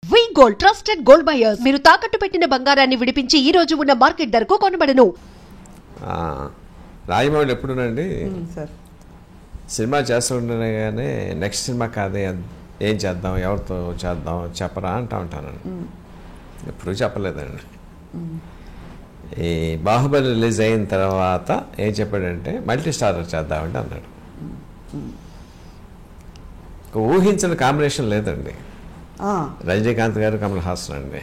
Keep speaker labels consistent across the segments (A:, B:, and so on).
A: వి gold trusted gold buyers మీరు తాకట్టు పెట్టిన బంగారాన్ని విడిపించి ఈ రోజు ఉన్న మార్కెట్ ధరకు కొనబడను.
B: రాజమౌళి ఎప్పుడునండి సినిమా చేస్తుండగానే నెక్స్ట్ సినిమా కాదే ఏం చేద్దాం ఎవరితో చేద్దాం చెప్పరా అంటా ఉంటానండి. ఎప్పుడు చెప్పలేదండి. ఈ బాహుబలి రిలీజ్ అయిన తర్వాత ఏం చెప్పాడంటే మల్టీ స్టారర్ చేద్దామండి అన్నాడు. ఊహించిన కాంబినేషన్ లేదండి. రజనీకాంత్ గారు కమల్ హాసన్ అండి,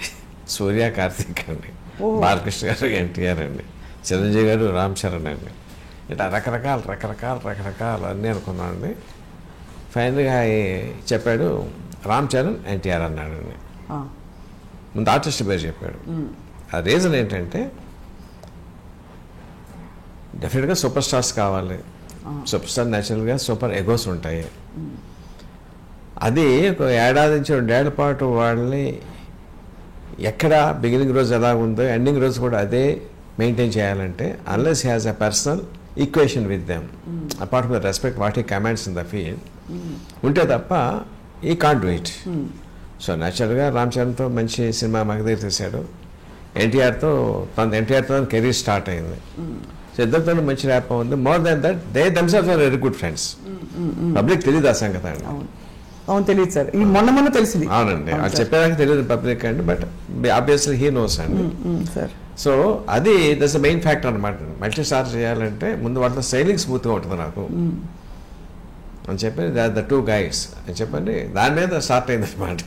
B: సూర్య కార్తీక్ అండి, బాలకృష్ణ గారు ఎన్టీఆర్ అండి, చిరంజీవి గారు రామ్ చరణ్ అండి, ఇట్లా రకరకాల అన్నీ అనుకున్నామండి. ఫైనల్గా చెప్పాడు రామ్ చరణ్ ఎన్టీఆర్ అన్నాడండి. ముందు ఆర్టిస్ట్ పేరు చెప్పాడు. ఆ రీజన్ ఏంటంటే డెఫినెట్గా సూపర్ స్టార్స్ కావాలి. సూపర్ స్టార్ న్యాచురల్గా సూపర్ ఎగోస్ ఉంటాయి. అది ఒక ఏడాది నుంచి 2 ఏళ్ల పాటు వాళ్ళని ఎక్కడ బిగినింగ్ రోజు ఎలా ఉందో ఎండింగ్ రోజు కూడా అదే మెయింటైన్ చేయాలంటే unless has a personal equation with them apart from the respect what he commands in the field ఉంటే తప్ప ఈ కాంట్ డూ ఇట్. సో న్యాచురల్గా రామ్ చరణ్తో మంచి సినిమా మగధీర తీశాడు. ఎన్టీఆర్తో కెరీర్ స్టార్ట్ అయింది. సో ఇద్దరితో మంచి ర్యాప్ ఉంది. More than that they themselves are very good friends. Public తెలియదు ఆ సంగతి అండి.
C: అవును, తెలియదు సార్. ఈ మొన్న తెలిసింది.
B: అవునండి, వాళ్ళు చెప్పేదాకా తెలియదు పబ్లిక్ అండి, బట్ ఆబ్వియస్లీ హీ నోస్ అండి. సో అది దట్స్ ద మెయిన్ ఫ్యాక్టర్ అనమాట. మల్టీ స్టార్ చేయాలంటే ముందు వాళ్ళతో స్టైలింగ్ స్మూత్గా ఉంటుంది నాకు అని చెప్పి ద 2 guys అని చెప్పండి. దాని మీద స్టార్ట్ అయింది అనమాట.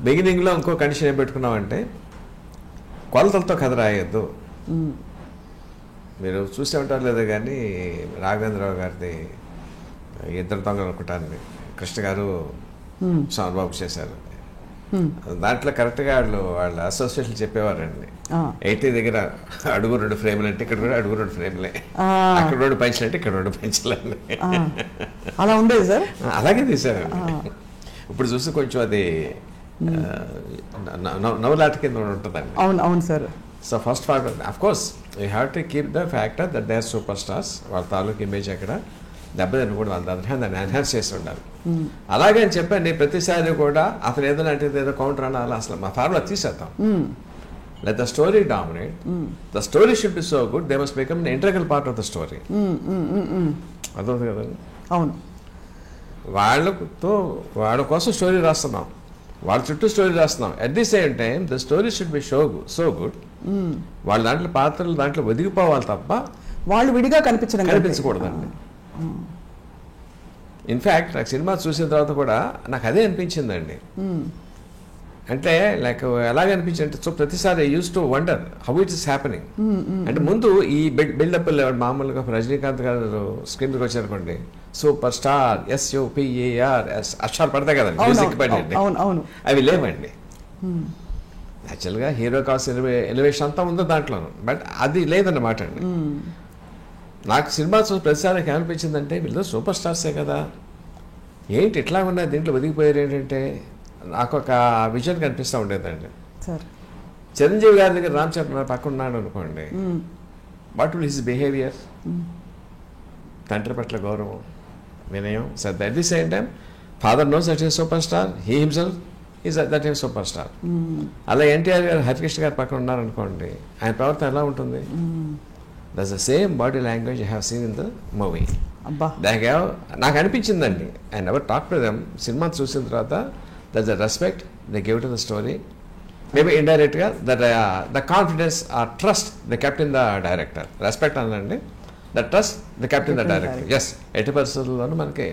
B: బిగినింగ్లో ఇంకో కండిషన్ ఏం పెట్టుకున్నామంటే కొలతలతో కథ రాయొద్దు. మీరు చూసే ఉంటారు లేదా కానీ రాఘవేంద్రరావు గారిది ఇద్దరు దొంగలు అనుకుంటారండి, కృష్ణ గారు సోమబాబు చేశారు. దాంట్లో కరెక్ట్గా వాళ్ళ అసోసియేషన్ చెప్పేవారండి, 80 దగ్గర అడుగు 2 ఫ్రేములు అంటే ఇక్కడ కూడా అడుగు 2 ఫ్రేములే, అక్కడ 2 పంచులు అంటే ఇక్కడ 2 పంచులు అండి.
C: అలా ఉండేది సార్. అలాగే
B: తీశారండి. ఇప్పుడు చూస్తే కొంచెం అది నవలాట కింద ఉంటుందండి.
C: అవును sir.
B: So first part of course you have to keep the factor that they are super stars. వాళ్ళ తాలూకు ఇమేజ్ అక్కడ దెబ్బతిని కూడా దాన్ని ఎన్హాన్స్ చేసి ఉండాలి. అలాగే అని చెప్పండి ప్రతిసారి కూడా అతను ఏదైనా అంటే ఏదో కౌంటర్ అనాలి. అసలు మా ఫార్ములా తీసేద్దాం. Let the story dominate. The story should be so good they must become integral part of the story. అర్థమవుతుంది కదండి.
C: అవును,
B: వాళ్ళ కోసం స్టోరీ రాస్తున్నాం, వాళ్ళ చుట్టూ స్టోరీ రాస్తున్నాం. At the same time the story should be so good. వాళ్ళ దాంట్లో పాత్రలు దాంట్లో ఒదిగిపోవాలి తప్ప
C: వాళ్ళు విడిగా
B: కనిపించకూడదండి. ఇన్ఫ్యాక్ట్ నాకు సినిమా చూసిన తర్వాత కూడా నాకు అదే అనిపించిందండి. అంటే లైక్ ఎలాగ అనిపించింది అంటే సో ప్రతిసారి use to wonder how it is happening. అంటే ముందు ఈ బిల్డప్ మామూలుగా రజనీకాంత్ గారు స్క్రీన్ మీద వచ్చారనుకోండి, సూపర్ స్టార్ SUPERS అక్షరాలు పడతాయి కదండి, మ్యూజిక్ పడండి, అవి లేవండి. యాక్చువల్గా హీరో కావాల్సిన ఎలివేషన్ అంతా ఉందో దాంట్లో, బట్ అది లేదన్నమాట అండి. నాకు సినిమా చూసి ప్రతిసారి ఏమనిపించిందంటే వీళ్ళు సూపర్ స్టార్సే కదా, ఏంటి ఇట్లా ఉన్నాయి దీంట్లో ఒదిగిపోయారు ఏంటంటే నాకు ఒక విజన్ కనిపిస్తూ ఉండేదండి. చిరంజీవి గారి దగ్గర రామ్ చరణ్ పక్కన ఉన్నాడు అనుకోండి, వాట్ విల్ హిస్ బిహేవియర్, తండ్రి పట్ల గౌరవం, వినయం, శ్రద్ధ. At the same time father knows that is superstar, he himself is that is superstar. అలా ఎన్టీఆర్ గారు హరికృష్ణ గారు పక్కన ఉన్నారనుకోండి, ఆయన ప్రవర్తన ఎలా ఉంటుంది? That's the same body language you have seen in the movie. నాకు అనిపించిందండి. I never talk to them. Cinema చూసిన తర్వాత that's the respect they give to the story. Maybe ఇండైరెక్ట్గా that the confidence or trust the kept in the director. Respect అనండి, the trust the kept in the director. Yes, ఎట్టి పరిస్థితుల్లోనూ మనకి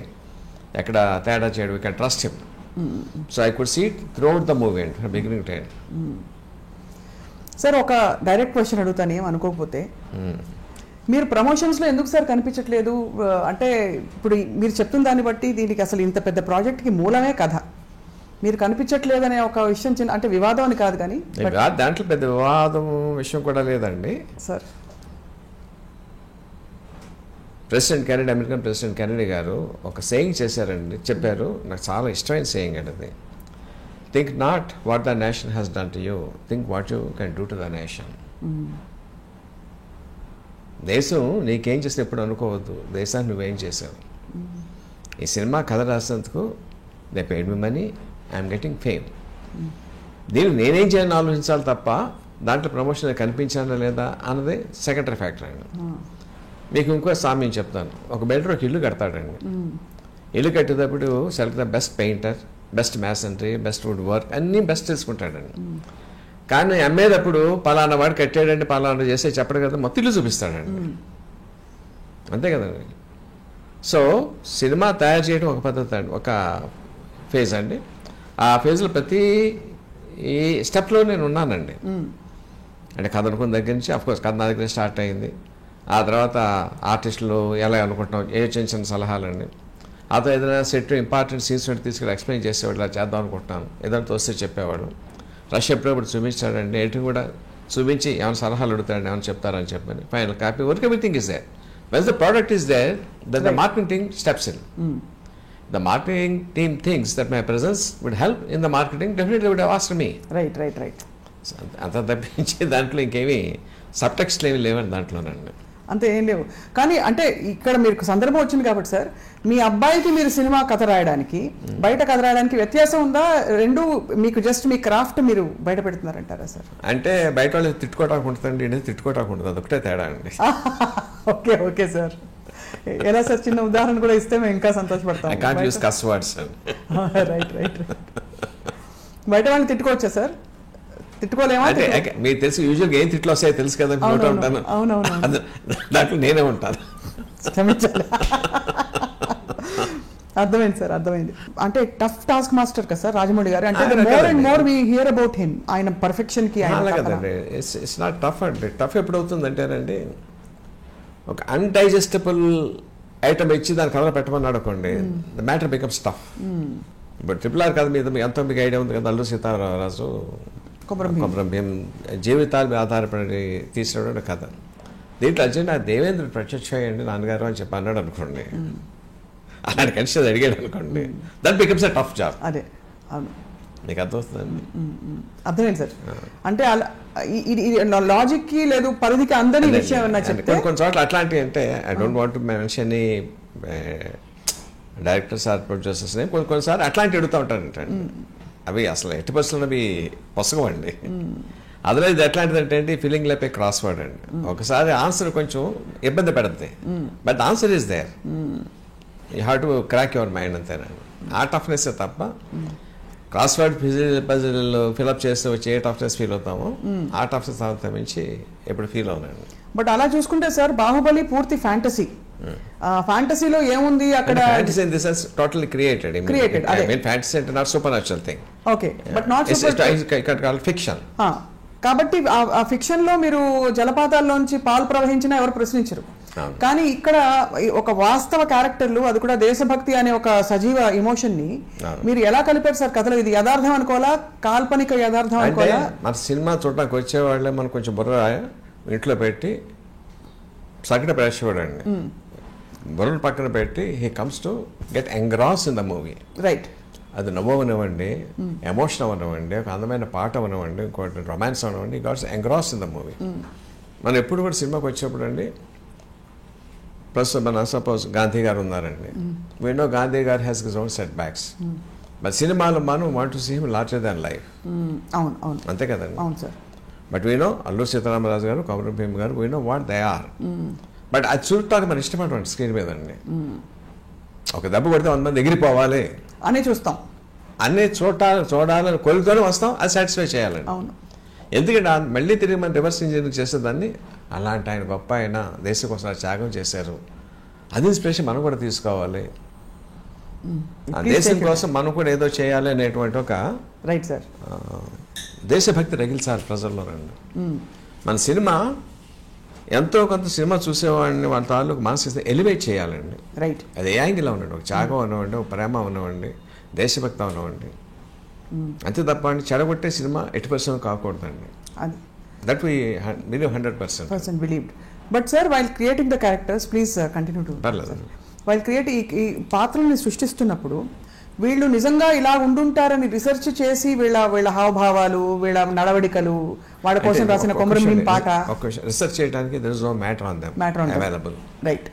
B: ఎక్కడ తేడా చేయడం, we can trust him. So I could see it through out the movie and from beginning to end.
C: Sir ఒక direct question అడుగుతాను, ఏం అనుకోకపోతే. మీరు ప్రమోషన్స్లో ఎందుకు సార్ కనిపించట్లేదు? అంటే ఇప్పుడు మీరు చెప్తున్న దాన్ని బట్టి దీనికి అసలు ఇంత పెద్ద ప్రాజెక్ట్కి మూలమే కథ. మీరు కనిపించట్లేదనే ఒక విషయం చిన్న అంటే వివాదం అని కాదు కానీ
B: దాంట్లో పెద్ద వివాదం విషయం కూడా లేదండి
C: సార్.
B: అమెరికన్ ప్రెసిడెంట్ కెనడీ గారు ఒక సేయింగ్ చేశారండి, చెప్పారు. నాకు చాలా ఇష్టమైన సేయింగ్ అండి అది. Think not what the nation has done to you, think what you can do to the nation. దేశం నీకేం చేస్తే ఎప్పుడు అనుకోవద్దు, దేశాన్ని నువ్వేం చేసావు. ఈ సినిమా కథ రాసినందుకు they paid me money, I'm getting fame. దీన్ని నేనేం చేయాలని ఆలోచించాలి తప్ప దాంట్లో ప్రమోషన్ కనిపించానా లేదా అన్నది సెకండరీ ఫ్యాక్టర్ అండి. మీకు ఇంకో సామ్యం చెప్తాను. ఒక బిల్డర్ ఒక ఇల్లు కడతాడండి. ఇల్లు కట్టేటప్పుడు select the best painter, best masonry, best wood work అన్నీ బెస్ట్ తెలుసుకుంటాడండి. కానీ అమ్మేటప్పుడు పలానా వాడు కట్టాడండి, పలానా చేస్తే చెప్పడం కదా, మొత్తం ఇల్లు చూపిస్తాడండి. అంతే కదండి. సో సినిమా తయారు చేయడం ఒక పద్ధతి అండి, ఒక ఫేజ్ అండి. ఆ ఫేజ్లో ప్రతి ఈ స్టెప్లో నేను ఉన్నానండి. అంటే కథ అనుకున్న దగ్గర నుంచి అఫ్కోర్స్ కథ నా దగ్గర స్టార్ట్ అయింది. ఆ తర్వాత ఆర్టిస్టులు ఎలా అనుకుంటున్నాం, ఏ చిన్న చిన్న సలహాలండి. ఆ తర్వాత ఏదైనా సెట్ ఇంపార్టెంట్ సీన్స్ తీసుకెళ్ళి ఎక్స్ప్లెయిన్ చేసేవాడు, ఇలా చేద్దాం అనుకుంటున్నాను, ఏదైనా తోస్తే చెప్పేవాడు. రష్ ఎప్పుడప్పుడు చూపించాడండి, ఎడిటింగ్ కూడా చూపించి ఏమైనా సలహాలు అడుగుతాడండి, ఏమైనా చెప్తారని చెప్పని final copy work everything is there. Once the product is there, then the marketing team steps in. The marketing team thinks that my presence would help in the marketing, definitely would have asked me.
C: Right.
B: అంత తప్పించి దాంట్లో ఇంకేమి subtext ఏమి లేవండి దాంట్లోనండి.
C: అంతే ఏం లేవు. కానీ అంటే ఇక్కడ మీకు సందర్భం వచ్చింది కాబట్టి సార్, మీ అబ్బాయికి మీరు సినిమా కథ రాయడానికి బయట కథ రాయడానికి వ్యత్యాసం ఉందా? రెండు మీకు జస్ట్ మీ క్రాఫ్ట్ మీరు బయట పెడుతున్నారంటారా సార్?
B: అంటే బయట వాళ్ళు తిట్టుకోవడానికి ఉంటుందండి, ఇది తిట్టుకోవడానికి ఉంటుంది, అదొకటే తేడా అండి.
C: Okay sir. ఎలా సార్? చిన్న ఉదాహరణ కూడా ఇస్తే మేము ఇంకా సంతోషపడతాం.
B: I can't use cuss words, sir.
C: Right. బయట వాళ్ళని తిట్టుకోవచ్చా సార్? తిట్టుకోలేమా?
B: అంటే మీకు తెలుసు యూజువల్గా ఏం తిట్లు వస్తాయో తెలుసు కదా, ఉంటాను.
C: అవునవును.
B: దాంట్లో నేనే ఉంటాను.
C: అర్థమైంది సార్, అర్థమైంది. అంటే టఫ్ టాస్క్ మాస్టర్ కదా సార్ రాజమౌళి గారు. అంటే more and more we hear about him, ఆయన పర్ఫెక్షన్ కి.
B: కదండి, ఇట్స్ నాట్ టఫ్ అండి. టఫ్ ఎప్పుడు అవుతుంది అంటేనండి, ఒక అన్డైజెస్టబుల్ ఐటమ్ ఇచ్చి దాని కలర్ పెట్టమన్నాడు అనుకోండి, ద మ్యాటర్ బికమ్స్ టఫ్. ఇప్పుడు RRR కథ మీద ఎంతో మీకు ఐడియా ఉంది కదా, అల్లూరి సీతారామరాజు కొమరం భీం జీవితాల మీద ఆధారపడి తీసినటువంటి కథ. దీంట్లో అర్జెంట్ దేవేంద్ర ప్రత్యక్ష అయ్యండి నాన్నగారు అని చెప్పి అన్నాడు అనుకోండి, అలాంటి కనిష్ట అడిగాడు అనుకోండి, that becomes a tough job.
C: అదే అవును,
B: మీకు అర్థమవుతుందండి.
C: అర్థమైంది సార్. అంటే లాజిక్ కి లేదు పరిధికి అందని విషయం
B: కొన్ని చోట్ల అట్లాంటివి. అంటే I don't want to mention any directors or producers కొన్నిసార్లు అట్లాంటివి అడుగుతూ ఉంటారంటండి. అవి అసలు 80% అవి పుస్తకం అండి. అందులో ఇది ఎట్లాంటిది అంటే ఫీలింగ్ లేపే క్రాస్ వర్డ్ అండి. ఒకసారి ఆన్సర్ కొంచెం ఇబ్బంది పెడుతుంది, but answer is there. You have to crack your mind అంతేనండి. ఆ టఫ్నెస్ తప్ప క్రాస్ వర్డ్ పజిల్ ఫిల్అప్ చేస్తే వచ్చి ఏ టఫ్నెస్ ఫీల్ అవుతామో ఆ టఫ్నెస్ మించి ఎప్పుడు ఫీల్ అవునండి.
C: బట్ అలా చూసుకుంటే సార్ బాహుబలి పూర్తి ఫ్యాంటసీ. ఫ్యాంటసీలో ఏముంది అక్కడ?
B: Fantasy in the sense totally created. I mean fantasy అంటే not supernatural thing.
C: Okay, but not
B: fiction.
C: కాబట్టి ఆ ఫిక్షన్ లో మీరు జలపాతాల్లోంచి పాలు ప్రవహించినా ఎవరు ప్రశ్నించరు. కానీ ఇక్కడ ఒక వాస్తవ క్యారెక్టర్లు, అది కూడా దేశభక్తి అనే ఒక సజీవ ఎమోషన్ ని మీరు ఎలా కలిపారు సార్ కథలో? ఇది యథార్థం అనుకోవాలా, కాల్పనిక యథార్థం అనుకోవాలా?
B: మన సినిమా చూడడానికి వచ్చేవాళ్ళే మనం కొంచెం బుర్ర ఇంట్లో పెట్టి సగటు ప్రేక్షకుడు అండి, బుర్రను పక్కన పెట్టి he comes to get ఎంగ్రాస్ in the movie.
C: Right.
B: అది నవ్వు అవనివ్వండి, ఎమోషన్ అవనివ్వండి, ఒక అందమైన పాట అవనివ్వండి, ఇంకోటి రొమాన్స్ అవనివ్వండి, గాట్స్ ఎంగ్రాస్ ఇన్ ద మూవీ. మనం ఎప్పుడు కూడా సినిమాకి వచ్చేప్పుడు అండి, ప్లస్ మన సపోజ్ గాంధీ గారు ఉన్నారండి, we know Gandhi garu has his own setbacks, but సినిమాలో మనం want to see him larger than life.
C: అవును అవును,
B: అంతే కదండి.
C: అవును sir.
B: But we know Alluri Sitaramaraju garu, Komaram Bheem garu, we know what they are. But అది చూడటానికి మన ఇష్టపడమండి స్క్రీన్ మీద అండి. ఒక దెబ్బ కొడితే 100 మంది ఎగిరిపోవాలి
C: అని చూస్తాం,
B: అన్నీ చూడాలని కోరికతోనే వస్తాం, అది సాటిస్ఫై చేయాలండి.
C: అవును.
B: ఎందుకంటే మళ్ళీ తిరిగి మనం రివర్స్ ఇంజనీరింగ్ చేసేదాన్ని, అలాంటి ఆయన గొప్ప ఆయన దేశం కోసం త్యాగం చేశారు, అది ఇన్స్పిరేషన్ మనం కూడా తీసుకోవాలి, ఆ దేశం కోసం మనం కూడా ఏదో చేయాలి అనేటువంటి ఒక
C: రైట్ సార్
B: దేశభక్తి రగిల్చాలి ప్రజల్లో రండి. మన సినిమా ఎంతో కొంత సినిమా చూసేవాడిని వాళ్ళ తాలూకు మనసు ఎలివేట్ చేయాలండి.
C: రైట్.
B: అది ఏ యాంగిల్ ఉన్నండి, ఒక త్యాగం ఉన్నవండి, ఒక ప్రేమ ఉన్నవండి, దేశభక్తి ఉన్నవండి, అంతే తప్ప అండి చెడగొట్టే సినిమా 80% కాకూడదండి. That we believe 100%
C: believed. But sir while creating the characters, please continue to.
B: పర్లేదండి.
C: వైల్ క్రియేట్ ఈ పాత్రల్ని సృష్టిస్తున్నప్పుడు వీళ్ళు నిజంగా ఇలా ఉండుంటారని రిసెర్చ్ చేసి వీళ్ళ హావభావాలు, వీళ్ళ నడవడికలు, వాళ్ళ కోసం రాసిన కొమరం భీం పాట
B: రీసెర్చ్ చేయడానికి there is no matter on them available.
C: Right.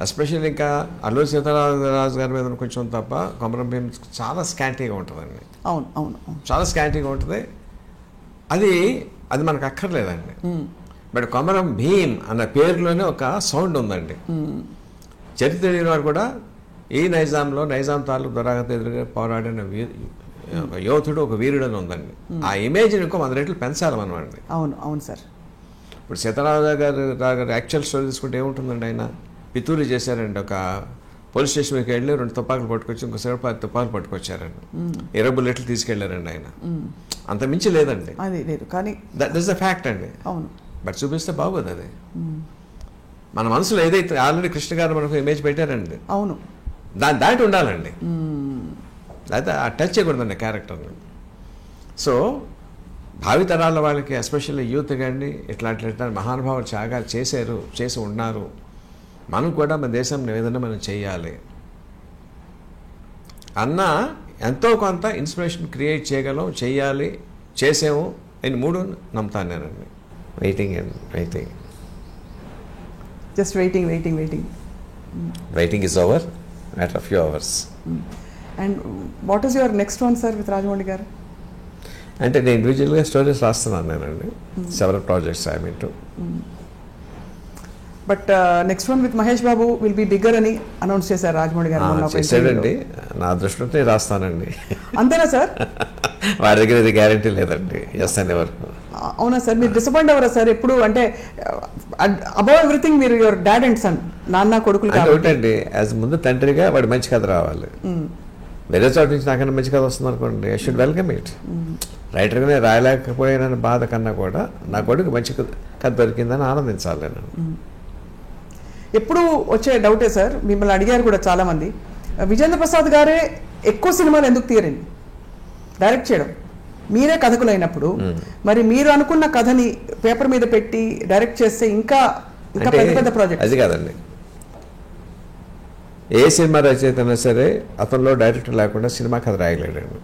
B: Especially ఇంకా అల్లూరి సీతారామరాజు గారి మీద కొంచెం తప్ప కొమరం భీం చాలా స్కాంటీగా ఉంటుందండి.
C: అవును అవును అవును.
B: చాలా స్కాంటీగా ఉంటుంది. అది మనకు అక్కర్లేదండి. బట్ కొమరం భీం అన్న పేరులోనే ఒక సౌండ్ ఉందండి. చరిత్ర తెలియని వారు కూడా ఈ నైజాంలో నైజాం తాలూకు దురాగత ఎదురుగా పోరాడిన యోధుడు, ఒక వీరుడు అని ఉందండి. ఆ ఇమేజ్ని ఇంకో 100 రెట్లు పెంచాలి మనం అండి.
C: అవును అవును సార్.
B: ఇప్పుడు సీతారామరాజు గారు యాక్చువల్ స్టోరీ తీసుకుంటే ఏముంటుందండి, ఆయన పితూరి చేశారండి. ఒక పోలీస్ స్టేషన్కి వెళ్ళి 2 తుపాకులు పట్టుకొచ్చి ఇంకోసారి 10 తుపాకులు పట్టుకొచ్చారండి. 20 బుల్లెట్లు తీసుకెళ్లారండి ఆయన. అంత మించి లేదండి.
C: అది లేదు కానీ
B: దట్ ఇస్ ద ఫ్యాక్ట్ అండి.
C: అవును.
B: బట్ చూపిస్తే బాగోదు అది. మన మనసులో ఏదైతే ఆల్రెడీ కృష్ణ గారు మనకు ఇమేజ్ పెట్టారండి,
C: అవును,
B: దాటి ఉండాలండి. అయితే ఆ టచ్ చేయకూడదండి క్యారెక్టర్ని. సో భావితరాల వాళ్ళకి ఎస్పెషల్లీ యూత్ కానీ ఇట్లాంటి మహానుభావులు త్యాగాలు చేసి ఉన్నారు. మనం కూడా మన దేశం ఏదైనా మనం చెయ్యాలి అన్న ఎంతో కొంత ఇన్స్పిరేషన్ క్రియేట్ చేయగలం, చెయ్యాలి, చేసాము అని 3 నమ్ముతాను నేనండి. Waiting and waiting.
C: Just waiting waiting waiting.
B: Waiting is over after few hours.
C: And what is your next one sir with Rajamouli garu?
B: అంటే నేను ఇండివిజువల్గా స్టోరీస్ రాస్తున్నాను నేనండి. Several projects I mean to.
C: But next one with Mahesh Babu will be bigger అని announce చేశారు రాజమౌళి గారు.
B: చేశాడండి. నా దృష్టిలో రాస్తానండి.
C: అంతేనా సార్?
B: వారి దగ్గర ఇది గ్యారంటీ లేదండి. ఎస్ అనే వరకు.
C: అవునా సార్? మీరు డిసప్పాయింట్ అవ్వరా సార్ ఎప్పుడు? అంటే అబౌవ్ ఎవ్రీథింగ్ మీరు యువర్ డాడ్ అండ్ సన్, నాన్న కొడుకులు
B: ఒకటండి. యాజ్ ముందు తండ్రిగా వాడు మంచి కథ రావాలి. వేరే చోట నుంచి నాకన్నా మంచి కథ వస్తుంది అనుకోండి, ఐ షుడ్ వెల్కమ్ ఇట్. రైటర్గానే రాయలేకపోయిన బాధ కన్నా కూడా నా కొడుకు మంచి కథ దొరికిందని ఆనందించాలి నేను.
C: ఎప్పుడు వచ్చే డౌటే సార్, మిమ్మల్ని అడిగారు కూడా చాలామంది, విజేంద్ర ప్రసాద్ గారే ఎక్కువ సినిమాలు ఎందుకు తీయరండి డైరెక్ట్ చేయడం? మీరే కథకులైనప్పుడు మరి మీరు అనుకున్న కథని పేపర్ మీద పెట్టి డైరెక్ట్ చేస్తే ఇంకా పెద్ద పెద్ద ప్రాజెక్ట్.
B: అది కాదండి, ఏ సినిమా రచయిత అయినా సరే అతనిలో డైరెక్టర్ లేకుండా సినిమా కథ రాయలేడండి.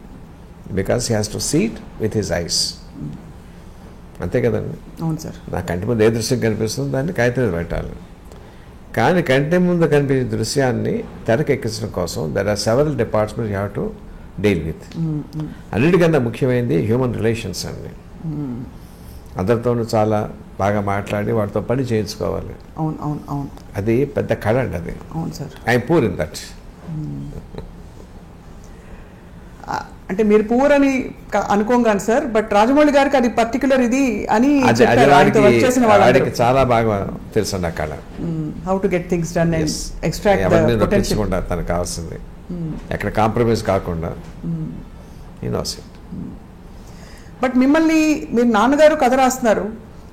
B: Because he has to see it with his eyes. అంతే కదండి.
C: అవును సార్.
B: నా కంటి ముందు ఏ దృశ్యం కనిపిస్తుందో దాన్ని కాగితం మీద పెట్టాలి. కానీ కంటి ముందు కనిపించే దృశ్యాన్ని తెరకెక్కించడం కోసం there are several departments you have to deal with. అన్నిటికన్నా ముఖ్యమైనది హ్యూమన్ రిలేషన్స్ అండి. అందరితోనూ చాలా బాగా మాట్లాడి వాటితో పని చేయించుకోవాలి.
C: అవును అవును అవును.
B: అది పెద్ద కళ అండి అది.
C: అవును sir.
B: I'm poor in that.
C: అంటే మీరు పూర్ అని అనుకోగాను సార్, బట్ రాజమౌళి గారికి అది పర్టికులర్ ఇది అని
B: వాడికి చాలా బాగా తెలుసు అండి ఆ కళ.
C: How to get things done and extract
B: నొప్పించకుండా తనకు కావాల్సింది ఎక్కడ కాంప్రమైజ్ కాకుండా యు నోస్ ఇట్.
C: బట్ మిమ్మల్ని మీరు నాన్నగారు కథ రాస్తున్నారు,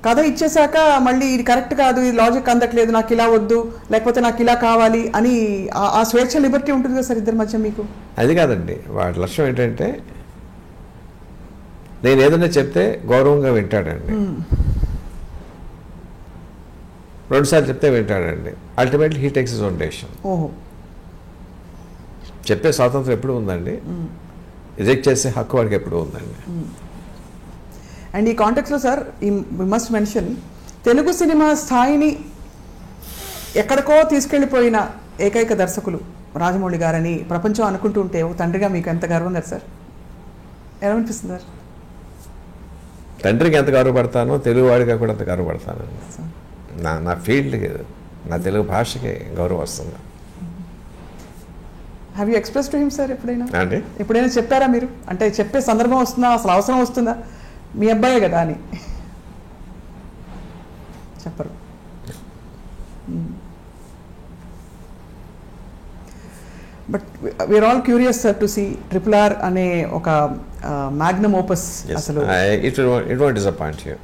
C: కథ ఇచ్చేసాక మళ్ళీ ఇది కరెక్ట్ కాదు, ఇది లాజిక్ అందట్లేదు, నాకు ఇలా వద్దు, లేకపోతే నాకు ఇలా కావాలి అని ఆ స్వేచ్ఛ లిబర్టీ ఉంటుంది కదా సార్ ఇద్దరి మధ్య మీకు?
B: అది కాదండి, వాడి లక్ష్యం ఏంటంటే నేను ఏదైనా చెప్తే గౌరవంగా వింటాడండి. 2 సార్లు చెప్తే వింటాడండి. Ultimately he takes his own decision.
C: ఓహో.
B: చెప్పే స్వాతంత్రం ఎప్పుడు ఉందండి, రిజెక్ట్ చేసే హక్కు వాడికి ఎప్పుడు ఉందండి.
C: అండ్ ఈ కాంటెక్స్లో sir we must mention, Telugu cinema స్థాయిని ఎక్కడికో తీసుకెళ్ళిపోయిన ఏకైక దర్శకులు రాజమౌళి గారని ప్రపంచం అనుకుంటూ ఉంటే ఒక తండ్రిగా మీకు ఎంత గర్వం కదా సార్? ఎలా అనిపిస్తుంది సార్?
B: తండ్రికి ఎంత గౌరవపడతానో తెలుగువాడిగా కూడా అంత గౌరవపడతాను. నా ఫీల్డ్కి, నా తెలుగు భాషకి గౌరవం వస్తుంది.
C: Have you express to him sir ఎప్పుడైనా?
B: అంటే
C: ఎప్పుడైనా చెప్పారా మీరు? అంటే చెప్పే సందర్భం వస్తుందా, అసలు అవసరం వస్తుందా? మీ అబ్బాయే కదా అని చెప్పరు. But we're all curious sir to see RRR అనే ఒక మ్యాగ్నమ్ ఓపస్. అసలు
B: ఇట్ వోంట్ డిసప్పాయింట్ యూ,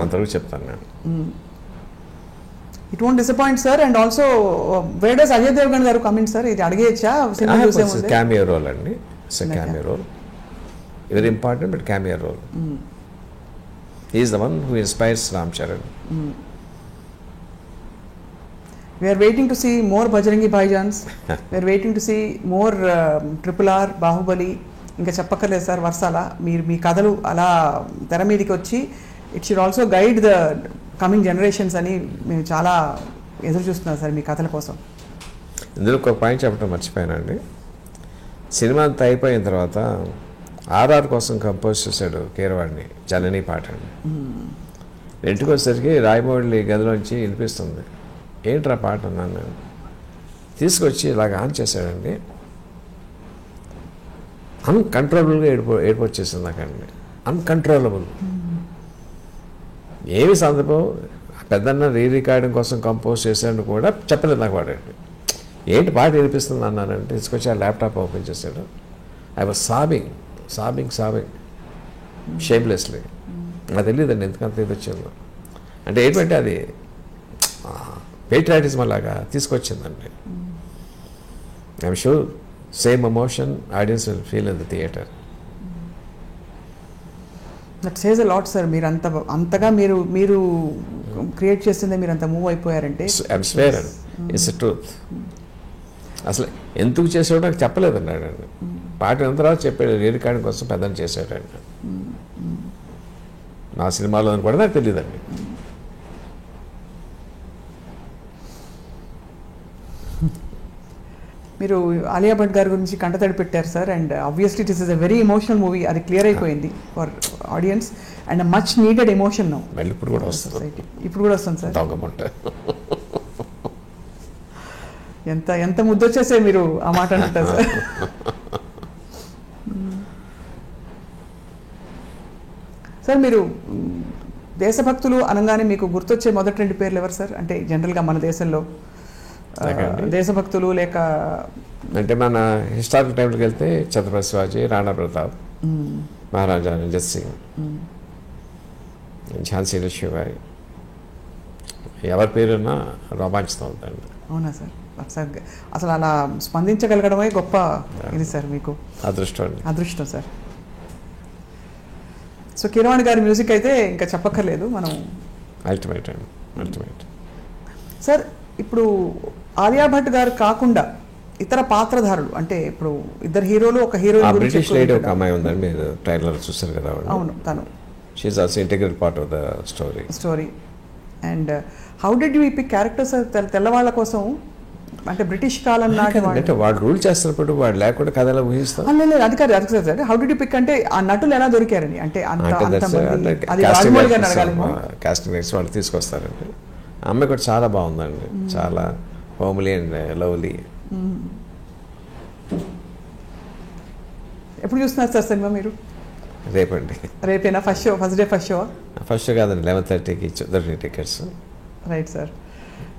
B: అంతవరకు చెప్తాను నేను.
C: It won't disappoint sir. And also where does Ajay Devgan garu coming sir? ఇది అడిగేయచ్చా?
B: క్యామియో రోల్ అండి. It's cameo role, very important but cameo role. He is the one who inspires Ram Charan.
C: We are waiting to see more Bajrangi Bhaijans. We are waiting to see more RRR, Bahubali. ఇంకా చెప్పక్కర్లేదు sir వర్షాల. మీరు మీ కథలు అలా తెర మీదకి వచ్చి it should also guide the coming generations అని మేము చాలా ఎదురు చూస్తున్నాం సార్ మీ కథల కోసం.
B: ఇందులో ఒక పాయింట్ చెప్పడం మర్చిపోయానండి. సినిమా అంతా అయిపోయిన తర్వాత ఆర్ఆర్ కోసం కంపోజ్ చేశాడు కీరవాడిని, జనని పాట అండి. ఇంటికి వచ్చేసరికి రాయమౌళి గదిలోంచి వినిపిస్తుంది. ఏంట్రా పాట అన్నాను నేను. తీసుకొచ్చి ఇలాగ ఆన్ చేశాడండి. అన్కంట్రోలబుల్గా ఏడుపు వచ్చేసింది నాకండి. అన్కంట్రోలబుల్. ఏమి సందర్భం, పెద్దన్న రికార్డింగ్ కోసం కంపోజ్ చేశాడు కూడా చెప్పలేదు నాకు వాడండి. ఏంటి పాట వినిపిస్తుంది అన్నానంటే తీసుకొచ్చి ఆ ల్యాప్టాప్ ఓపెన్ చేశాడు. I was sobbing shamelessly. నాకు తెలియదండి ఎందుకంత ఇది వచ్చిందో. అంటే ఏంటంటే అది పేట్రియాటిజం లాగా తీసుకొచ్చిందండి. I'm sure same emotion audience will feel in the theatre.
C: That says a lot sir. మీరు అంతగా మీరు క్రియేట్ చేసిందే మీరు అంత మూవ్ అయిపోయారంటే
B: I'm swear and it's a truth. అసలు ఎందుకు చేసాడో నాకు చెప్పలేదు అన్నాడు. పాట అయిన తర్వాత చెప్పాడు రికార్డింగ్ కోసం పెద్దని చేశాడండి. నా సినిమాలో అని కూడా నాకు తెలియదండి.
C: మీరు ఆలియా భట్ గారి గురించి కంటతడి పెట్టారు sir. And obviously it is a very emotional movie. అది క్లియర్ అయిపోయింది for audience and much needed emotion now.
B: మళ్ళీ ఇప్పుడు కూడా వస్తుంది.
C: ఇప్పుడు కూడా వస్తుంది సార్.
B: దొంగముంట
C: ఎంత ముద్దొచ్చేసే మీరు ఆ మాట అంటారు సార్. సార్ మీరు దేశభక్తులు అనగానే మీకు గుర్తొచ్చే మొదటి 2 పేర్లు ఎవరు సార్? అంటే జనరల్గా మన దేశంలో దేశభక్తులు లేక
B: అంటే మన హిస్టారికల్ టైంలోకి వెళ్తే ఛత్రపతి శివాజీ, రాణా ప్రతాప్, మహారాజా రంజిత్ సింగ్, ఝాన్సీ లక్ష్మీబాయి, ఎవరి పేరున్నా రోమాంచితం అవుతాయండి.
C: అవునా సార్? అసలు అలా స్పందించగలగడమే గొప్ప ఇది సార్ మీకు అదృష్టం సార్. సో కీరవాణి గారి మ్యూజిక్ అయితే ఇంకా చెప్పక్కర్లేదు మనం.
B: అల్టిమేట్
C: సార్ ఇప్పుడు ఆలియా భట్ గారు కాకుండా ఇతర పాత్రధారులు అంటే ఇప్పుడు ఇద్దరు హీరోలు ఒక హీరోయిన్
B: బ్రిటిష్ లేడీ ఒక అమ్మాయి ఉందండి, మీరు ట్రైలర్ చూసారు కదా.
C: అవును, తను
B: she is also integral part of the story.
C: And how did you pick characters తెల్లవాళ్ళ కోసం? అంటే బ్రిటిష్ కాలం నాటి
B: అంటే వాడు రూల్ చేస్తున్నప్పుడు వాడు లేకుండా కథలా ఊహిస్తాం.
C: అది కాదు సార్. హౌ డిడ్ యూ పిక్ అంటే ఆ నటులు ఎలా దొరికారని? అంటే
B: కాస్టింగ్ రైట్స్ వాళ్ళు తీసుకొస్తారండి. ఆ అమ్మాయి కూడా చాలా బాగుందండి, చాలా హోమ్లీ అండ్ లవ్లీ.
C: ఎప్పుడు చూస్తున్నారు సార్ సినిమా మీరు?
B: రేపండి.
C: రేపేనా ఫస్ట్ డే? ఫస్ట్
B: షో కాదండి, 11:30కి దొరికిన టికెట్స్.
C: Right sir.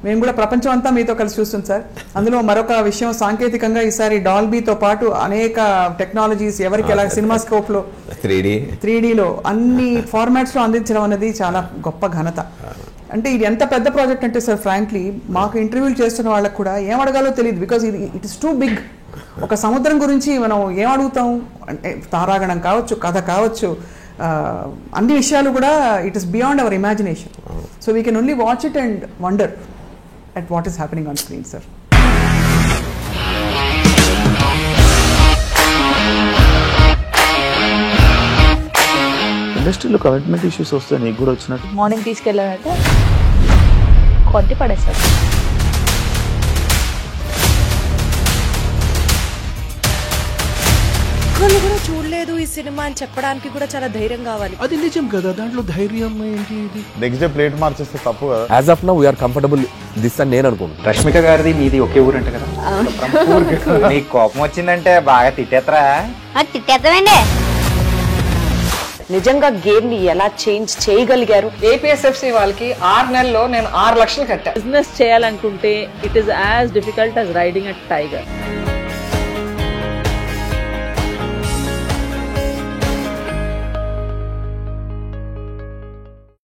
C: మేము కూడా ప్రపంచం అంతా మీతో కలిసి చూస్తాం సార్. అందులో మరొక విషయం, సాంకేతికంగా ఈసారి డాల్బీతో పాటు అనేక టెక్నాలజీస్ ఎవరికి ఎలా సినిమా స్కోప్లో 3Dలో అన్ని ఫార్మాట్స్లో అందించడం అనేది చాలా గొప్ప ఘనత. అంటే ఇది ఎంత పెద్ద ప్రాజెక్ట్ అంటే సార్ ఫ్రాంక్లీ మాకు ఇంటర్వ్యూలు చేస్తున్న వాళ్ళకి కూడా ఏం అడగాలో తెలియదు. Because it is too big. ఒక సముద్రం గురించి మనం ఏం అడుగుతాం అంటే తారాగణం కావచ్చు, కథ కావచ్చు, అన్ని విషయాలు కూడా it is beyond our imagination. So we can only watch it and wonder at what is happening on screen, sir.
D: ఇండస్ట్రీలో కమిట్మెంట్ ఇష్యూస్ వస్తే నీకు కూడా వచ్చినట్టు?
E: మార్నింగ్ తీసుకెళ్ళాలంటే కొట్టి పడేస్తారు.
F: వాళ్ళు కూడా చూడలేదు ఈ సినిమా అని చెప్పడానికి కూడా చాలా ధైర్యం కావాలి.
D: అది నిజం కదా, దాంట్లో ధైర్యం ఏంటి?
G: నెక్స్ట్ డే ప్లేట్ మార్చేస్తే తప్పు కదా.
H: As of now we're comfortable this అని నేను అనుకుంటున్నాను.
I: రష్మిక గారిది మీది ఒకే ఊరు అంట కదా. నీకు కోపం వచ్చిందంటే బాగా తిట్టేత్తరా?
E: తిట్టేద్దామండి. నిజంగా గేమ్ ని ఎలా చేంజ్ చేయగలిగారు?
C: ఏపీఎస్ఎఫ్సి వాళ్ళకి 6 నెలల్లో నేను 6 లక్షలు కట్టా.
E: బిజినెస్ చేయాలనుకుంటే it is as difficult as riding a tiger.